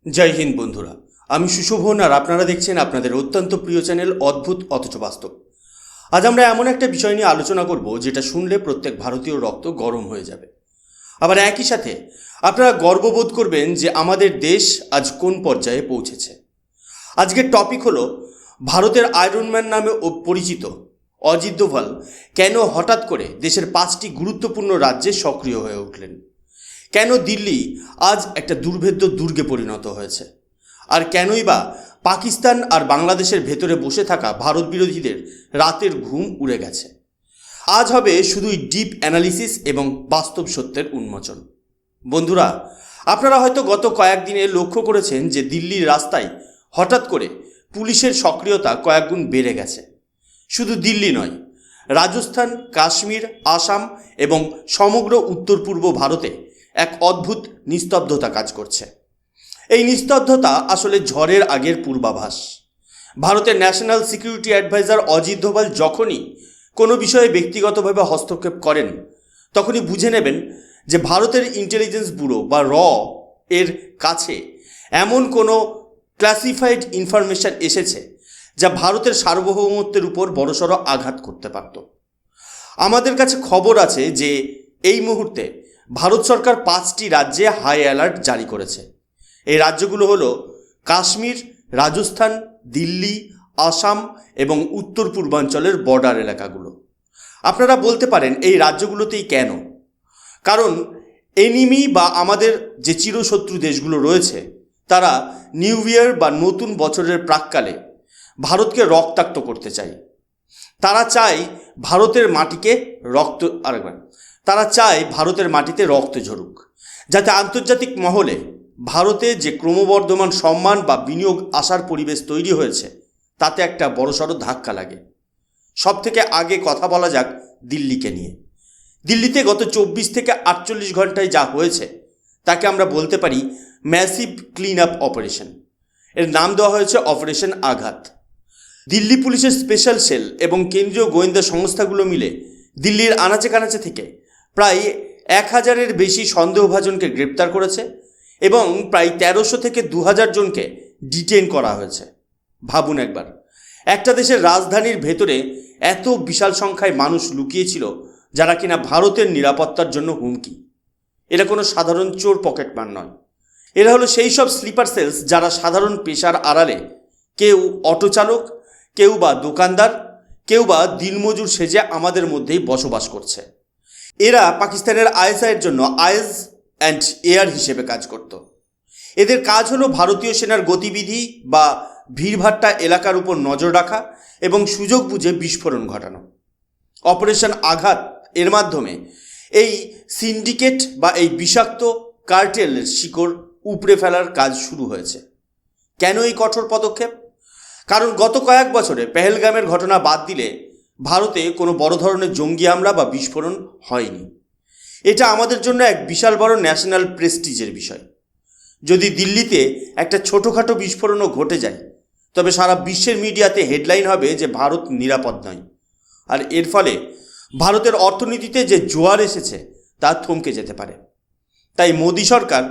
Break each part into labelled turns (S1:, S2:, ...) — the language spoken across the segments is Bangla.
S1: জয় হিন্দ বন্ধুরা, আমি সুশোভন আর আপনারা দেখছেন আপনাদের অত্যন্ত প্রিয় চ্যানেল অদ্ভুত অথচ বাস্তব। আজ আমরা এমন একটা বিষয় নিয়ে আলোচনা করব যেটা শুনলে প্রত্যেক ভারতীয় রক্ত গরম হয়ে যাবে। আবার একই সাথে আপনারা গর্ববোধ করবেন যে আমাদের দেশ আজ কোন পর্যায়ে পৌঁছেছে। আজকের টপিক হলো ভারতের আয়রনম্যান নামে পরিচিত অজিত দোভাল কেন হঠাৎ করে দেশের 5টি গুরুত্বপূর্ণ রাজ্যে সক্রিয় হয়ে উঠলেন, কেন দিল্লি আজ একটা দুর্ভেদ্য দুর্গে পরিণত হয়েছে, আর কেনই বা পাকিস্তান আর বাংলাদেশের ভেতরে বসে থাকা ভারত বিরোধীদের রাতের ঘুম উড়ে গেছে। আজ হবে শুধুই ডিপ অ্যানালিসিস এবং বাস্তব সত্যের উন্মোচন। বন্ধুরা, আপনারা হয়তো গত কয়েকদিনে লক্ষ্য করেছেন যে দিল্লির রাস্তায় হঠাৎ করে পুলিশের সক্রিয়তা কয়েকগুণ বেড়ে গেছে। শুধু দিল্লি নয়, রাজস্থান, কাশ্মীর, আসাম এবং সমগ্র উত্তর পূর্ব ভারতে এক অদ্ভুত নিস্তব্ধতা কাজ করছে। এই নিস্তব্ধতা আসলে ঝড়ের আগের পূর্বাভাস। ভারতের national security adviser Ajit Doval যখনই কোনো বিষয়ে ব্যক্তিগতভাবে হস্তক্ষেপ করেন, তখনই বুঝে নেবেন যে ভারতের ইন্টেলিজেন্স ব্যুরো বা এর কাছে এমন কোনো ক্লাসিফাইড ইনফরমেশন এসেছে যা ভারতের সার্বভৌমত্বের উপর বড়সড় আঘাত করতে পারত। আমাদের কাছে খবর আছে যে এই মুহূর্তে ভারত সরকার 5টি রাজ্যে হাই অ্যালার্ট জারি করেছে। এই রাজ্যগুলো হলো কাশ্মীর, রাজস্থান, দিল্লি, আসাম এবং উত্তর পূর্বাঞ্চলের বর্ডার এলাকাগুলো। আপনারা বলতে পারেন এই রাজ্যগুলোতেই কেন? কারণ এনিমি বা আমাদের যে চিরশত্রু দেশগুলো রয়েছে তারা নিউ ইয়ার বা নতুন বছরের প্রাক্কালে ভারতকে রক্তাক্ত করতে চায়। তারা চায় ভারতের মাটিতে রক্ত ঝরুক, যাতে আন্তর্জাতিক মহলে ভারতে যে ক্রমবর্ধমান সম্মান বা বিনিয়োগ আসার পরিবেশ তৈরি হয়েছে তাতে একটা বড়সড় ধাক্কা লাগে। সব থেকে আগে কথা বলা যাক দিল্লিকে নিয়ে। দিল্লিতে গত 24 থেকে 48 ঘন্টায় যা হয়েছে তাকে আমরা বলতে পারি ম্যাসিভ ক্লিন আপ অপারেশন। এর নাম দেওয়া হয়েছে অপারেশন আঘাত। দিল্লি পুলিশের স্পেশাল সেল এবং কেন্দ্রীয় গোয়েন্দা সংস্থাগুলো মিলে দিল্লির আনাচে কানাচে থেকে প্রায় 1000-এর বেশি সন্দেহভাজনকে গ্রেপ্তার করেছে এবং প্রায় 1300 থেকে 2000 জনকে ডিটেইন করা হয়েছে। ভাবুন একবার, একটা দেশের রাজধানীর ভেতরে এত বিশাল সংখ্যায় মানুষ লুকিয়েছিল যারা কিনা ভারতের নিরাপত্তার জন্য হুমকি। এরা কোনো সাধারণ চোর পকেটমার নয়। এরা হলো সেই সব স্লিপার সেলস যারা সাধারণ পেশার আড়ালে কেউ অটো চালক, কেউ বা দোকানদার, কেউ বা দিনমজুর সেজে আমাদের মধ্যেই বসবাস করছে। এরা পাকিস্তানের আইএসআইয়ের জন্য আইজ অ্যান্ড এয়ার হিসেবে কাজ করত। এদের কাজ হলো ভারতীয় সেনার গতিবিধি বা ভিড়ভাট্টা এলাকার উপর নজর রাখা এবং সুযোগ বুঝে বিস্ফোরণ ঘটানো। অপারেশন আঘাত এর মাধ্যমে এই সিন্ডিকেট বা এই বিষাক্ত কার্টেলের শিকড় উপড়ে ফেলার কাজ শুরু হয়েছে। কেন এই কঠোর পদক্ষেপ? কারণ গত কয়েক বছরে পেহেলগামের ঘটনা বাদ দিলে ভারতে কোনো বড় ধরনের জঙ্গি হামলা বা বিস্ফোরণ হয়নি। এটা আমাদের জন্য এক বিশাল বড় ন্যাশনাল প্রেস্টিজের বিষয়। যদি দিল্লিতে একটা ছোটোখাটো বিস্ফোরণও ঘটে যায়, তবে সারা বিশ্বের মিডিয়াতে হেডলাইন হবে যে ভারত নিরাপদ নয়। আর এর ফলে ভারতের অর্থনীতিতে যে জোয়ার এসেছে তা থমকে যেতে পারে। তাই মোদী সরকার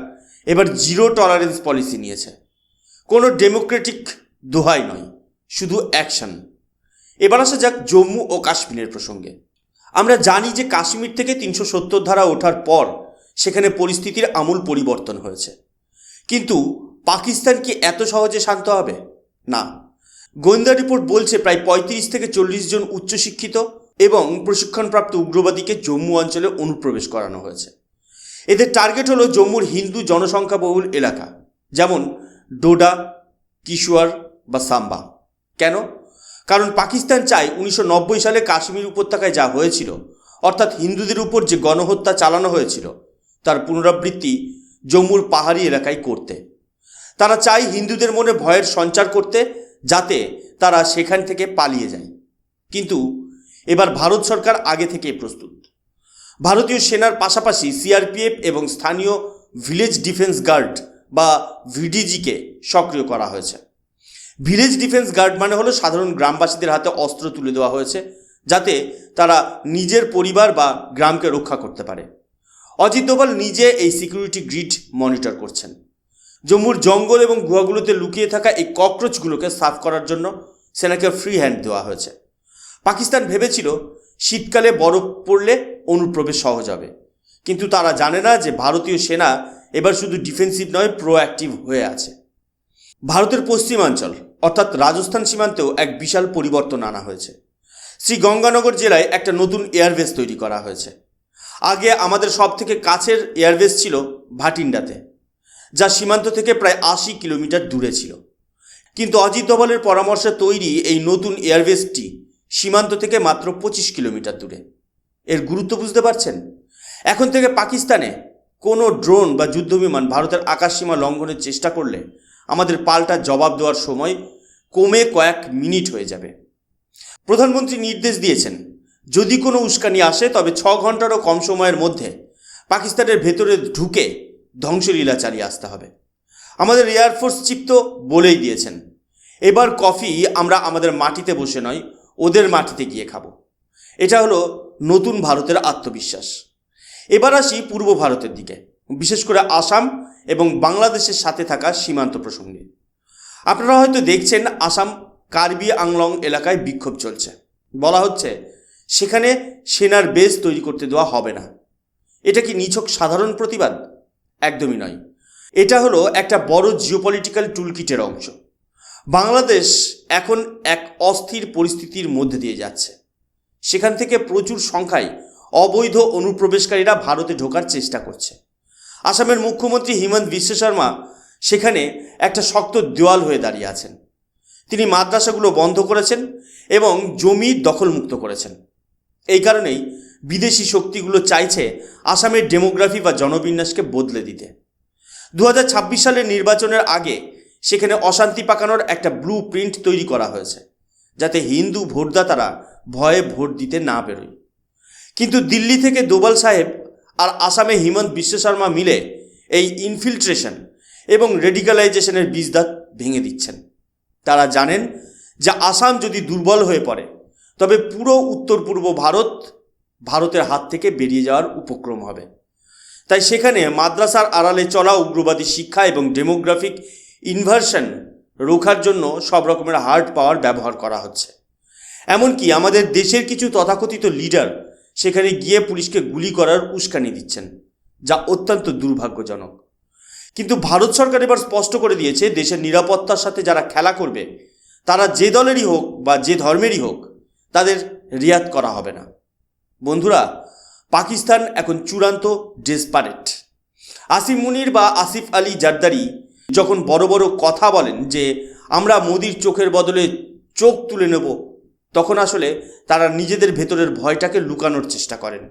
S1: এবার জিরো টলারেন্স পলিসি নিয়েছে। কোনো ডেমোক্রেটিক দোহাই নয়, শুধু অ্যাকশন। এবার আসা যাক জম্মু ও কাশ্মীরের প্রসঙ্গে। আমরা জানি যে কাশ্মীর থেকে 370 ধারা ওঠার পর সেখানে পরিস্থিতির আমূল পরিবর্তন হয়েছে। কিন্তু পাকিস্তান কি এত সহজে শান্ত হবে? না। গোয়েন্দা রিপোর্ট বলছে প্রায় 35 থেকে 40 জন উচ্চশিক্ষিত এবং প্রশিক্ষণপ্রাপ্ত উগ্রবাদীকে জম্মু অঞ্চলে অনুপ্রবেশ করানো হয়েছে। এদের টার্গেট হলো জম্মুর হিন্দু জনসংখ্যাবহুল এলাকা, যেমন ডোডা, কিশোয়ার বা সাম্বা। কেন? কারণ পাকিস্তান চায় 1990 সালে কাশ্মীর উপত্যকায় যা হয়েছিল, অর্থাৎ হিন্দুদের উপর যে গণহত্যা চালানো হয়েছিল, তার পুনরাবৃত্তি জম্মুর পাহাড়ি এলাকায় করতে। তারা চায় হিন্দুদের মনে ভয়ের সঞ্চার করতে, যাতে তারা সেখান থেকে পালিয়ে যায়। কিন্তু এবার ভারত সরকার আগে থেকেই প্রস্তুত। ভারতীয় সেনার পাশাপাশি সিআরপিএফ এবং স্থানীয় ভিলেজ ডিফেন্স গার্ড বা ভিডিজিকে সক্রিয় করা হয়েছে। ভিলেজ ডিফেন্স গার্ড মানে হলো সাধারণ গ্রামবাসীদের হাতে অস্ত্র তুলে দেওয়া হয়েছে, যাতে তারা নিজের পরিবার বা গ্রামকে রক্ষা করতে পারে। অজিত দোভাল নিজে এই সিকিউরিটি গ্রিড মনিটর করছেন। জম্মুর জঙ্গল এবং গুহাগুলোতে লুকিয়ে থাকা এই ককরোচগুলোকে সাফ করার জন্য সেনাকে ফ্রি হ্যান্ড দেওয়া হয়েছে। পাকিস্তান ভেবেছিল শীতকালে বরফ পড়লে অনুপ্রবেশ সহজ হবে, কিন্তু তারা জানে না যে ভারতীয় সেনা এবার শুধু ডিফেন্সিভ নয়, প্রোঅ্যাক্টিভ হয়ে আছে। ভারতের পশ্চিমাঞ্চল অর্থাৎ রাজস্থান সীমান্তেও এক বিশাল পরিবর্তন আনা হয়েছে। শ্রী গঙ্গানগর জেলায় একটা নতুন এয়ারবেস তৈরি করা হয়েছে। আগে আমাদের সব থেকে কাছের এয়ারবেস ছিল ভাটিন্ডাতে, যা সীমান্ত থেকে প্রায় 80 কিলোমিটার দূরে ছিল। কিন্তু অজিত দোভালের পরামর্শে তৈরি এই নতুন এয়ারবেসটি সীমান্ত থেকে মাত্র 25 কিলোমিটার দূরে। এর গুরুত্ব বুঝতে পারছেন? এখন থেকে পাকিস্তানে কোনো ড্রোন বা যুদ্ধবিমান ভারতের আকাশসীমা লঙ্ঘনের চেষ্টা করলে আমাদের পাল্টা জবাব দেওয়ার সময় কমে কয়েক মিনিট হয়ে যাবে। প্রধানমন্ত্রী নির্দেশ দিয়েছেন, যদি কোনো উস্কানি আসে তবে 6 ঘন্টারও কম সময়ের মধ্যে পাকিস্তানের ভেতরে ঢুকে ধ্বংসলীলা চালিয়ে আসতে হবে। আমাদের এয়ারফোর্স চিফ তো বলেই দিয়েছেন, এবার কফি আমরা আমাদের মাটিতে বসে নয়, ওদের মাটিতে গিয়ে খাবো। এটা হলো নতুন ভারতের আত্মবিশ্বাস। এবার আসি পূর্ব ভারতের দিকে, বিশেষ করে আসাম এবং বাংলাদেশের সাথে থাকা সীমান্ত প্রসঙ্গে। আপনারা হয়তো দেখছেন আসাম কার্বি আংলং এলাকায় বিক্ষোভ চলছে। বলা হচ্ছে সেখানে সেনার বেস তৈরি করতে দেওয়া হবে না। এটা কি নিছক সাধারণ প্রতিবাদ? একদমই নয়। এটা হলো একটা বড় জিওপলিটিক্যাল টুলকিটের অংশ। বাংলাদেশ এখন এক অস্থির পরিস্থিতির মধ্যে দিয়ে যাচ্ছে। সেখান থেকে প্রচুর সংখ্যায় অবৈধ অনুপ্রবেশকারীরা ভারতে ঢোকার চেষ্টা করছে। আসামের মুখ্যমন্ত্রী হিমন্ত বিশ্ব শর্মা সেখানে একটা শক্ত দেওয়াল হয়ে দাঁড়িয়ে আছেন। তিনি মাদ্রাসাগুলো বন্ধ করেছেন এবং জমি দখলমুক্ত করেছেন। এই কারণেই বিদেশি শক্তিগুলো চাইছে আসামের ডেমোগ্রাফি বা জনবিন্যাসকে বদলে দিতে। 2026 সালের নির্বাচনের আগে সেখানে অশান্তি পাকানোর একটা ব্লু প্রিন্ট তৈরি করা হয়েছে, যাতে হিন্দু ভোটদাতারা ভয়ে ভোট দিতে না বেরোয়। কিন্তু দিল্লি থেকে দোভাল সাহেব আর আসামে হিমন্ত বিশ্ব শর্মা মিলে এই ইনফিল্ট্রেশন এবং রেডিকালাইজেশনের বীজদাত ভেঙে দিচ্ছেন। তারা জানেন যে আসাম যদি দুর্বল হয়ে পড়ে তবে পুরো উত্তর পূর্ব ভারতের হাত থেকে বেরিয়ে যাওয়ার উপক্রম হবে। তাই সেখানে মাদ্রাসার আড়ালে চলা উগ্রবাদী শিক্ষা এবং ডেমোগ্রাফিক ইনভার্সন রোখার জন্য সব রকমের হার্ড পাওয়ার ব্যবহার করা হচ্ছে। এমনকি আমাদের দেশের কিছু তথাকথিত লিডার সেখানে গিয়ে পুলিশকে গুলি করার উস্কানি দিচ্ছেন, যা অত্যন্ত দুর্ভাগ্যজনক। কিন্তু ভারত সরকার এবার স্পষ্ট করে দিয়েছে, দেশের নিরাপত্তার সাথে যারা খেলা করবে তারা যে দলেরই হোক বা যে ধর্মেরই হোক, তাদের রিয়াত করা হবে না। বন্ধুরা, পাকিস্তান এখন চূড়ান্ত ডেসপারেট। আসিম মুনির বা আসিফ আলী জারদারি যখন বড় বড় কথা বলেন যে আমরা মোদির চোখের বদলে চোখ তুলে নেব, তখন আসলে তারা নিজেদের ভেতরের ভয়টাকে লুকানোর চেষ্টা করেন।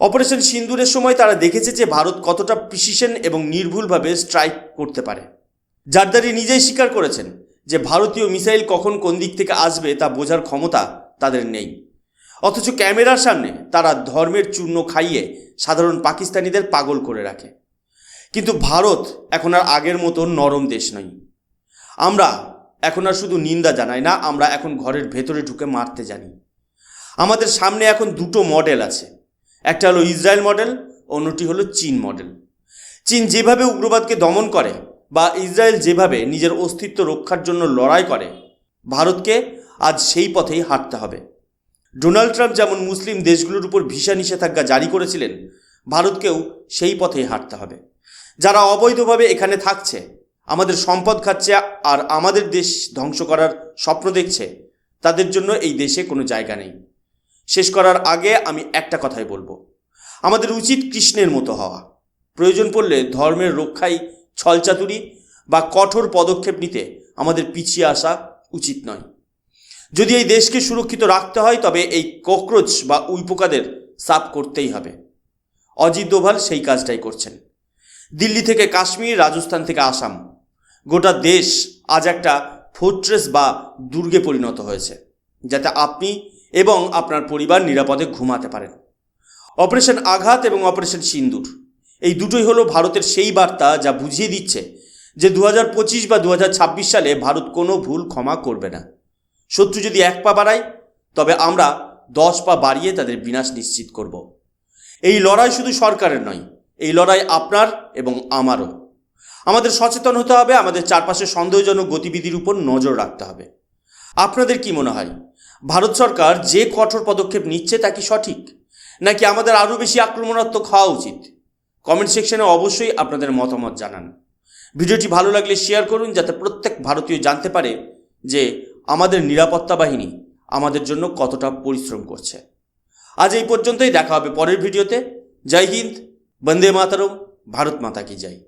S1: অপারেশন সিন্দুরের সময় তারা দেখেছে যে ভারত কতটা প্রিসিশন এবং নির্ভুলভাবে স্ট্রাইক করতে পারে। জারদারি নিজেই স্বীকার করেছেন যে ভারতীয় মিসাইল কখন কোন দিক থেকে আসবে তা বোঝার ক্ষমতা তাদের নেই। অথচ ক্যামেরার সামনে তারা ধর্মের চূর্ণ খাইয়ে সাধারণ পাকিস্তানিদের পাগল করে রাখে। কিন্তু ভারত এখন আর আগের মতো নরম দেশ নয়। আমরা এখন আর শুধু নিন্দা জানাই না, আমরা এখন ঘরের ভেতরে ঢুকে মারতে জানি। আমাদের সামনে এখন দুটো মডেল আছে, একটা হলো ইসরায়েল মডেল, অন্যটি হলো চীন মডেল। চীন যেভাবে উগ্রবাদকে দমন করে বা ইসরায়েল যেভাবে নিজের অস্তিত্ব রক্ষার জন্য লড়াই করে, ভারতকে আজ সেই পথেই হাঁটতে হবে। ডোনাল্ড ট্রাম্প যেমন মুসলিম দেশগুলোর উপর ভিসা নিষেধাজ্ঞা জারি করেছিলেন, ভারতকেও সেই পথেই হাঁটতে হবে। যারা অবৈধভাবে এখানে থাকছে, আমাদের সম্পদ খাচ্ছে আর আমাদের দেশ ধ্বংস করার স্বপ্ন দেখছে, তাদের জন্য এই দেশে কোনো জায়গা নেই। শেষ করার আগে আমি একটা কথাই বলবো, আমাদের উচিত কৃষ্ণের মতো হওয়া। প্রয়োজন পড়লে ধর্মের রক্ষায় ছলচাতুরি বা কঠোর পদক্ষেপ নিতে আমাদের পিছিয়ে আসা উচিত নয়। যদি এই দেশকে সুরক্ষিত রাখতে হয় তবে এই ককরোচ বা উইপোকাদের সাফ করতেই হবে। অজিত দোভাল সেই কাজটাই করছেন। দিল্লি থেকে কাশ্মীর, রাজস্থান থেকে আসাম, গোটা দেশ আজ একটা ফোর্ট্রেস বা দুর্গে পরিণত হয়েছে, যাতে আপনি এবং আপনার পরিবার নিরাপদে ঘুমাতে পারেন। অপারেশন আঘাত এবং অপারেশন সিন্দুর, এই দুটোই হলো ভারতের সেই বার্তা যা বুঝিয়ে দিচ্ছে যে 2025 বা 2026 সালে ভারত কোনো ভুল ক্ষমা করবে না। শত্রু যদি 1 পা বাড়ায়, তবে আমরা 10 পা বাড়িয়ে তাদের বিনাশ নিশ্চিত করব। এই লড়াই শুধু সরকারের নয়, এই লড়াই আপনার এবং আমারও। আমাদের সচেতন হতে হবে, আমাদের চারপাশে সন্দেহজনক গতিবিধির উপর নজর রাখতে হবে। আপনাদের কি মনে হয়, ভারত সরকার যে কঠোর পদক্ষেপ নিচ্ছে তা কি সঠিক, নাকি আমাদের আরও বেশি আক্রমণাত্মক হওয়া উচিত? কমেন্ট সেকশনে অবশ্যই আপনাদের মতামত জানান। ভিডিওটি ভালো লাগলে শেয়ার করুন, যাতে প্রত্যেক ভারতীয় জানতে পারে যে আমাদের নিরাপত্তা বাহিনী আমাদের জন্য কতটা পরিশ্রম করছে। আজ এই পর্যন্তই, দেখা হবে পরের ভিডিওতে। জয় হিন্দ, বন্দে মাতরম, ভারত মাতা কি জয়।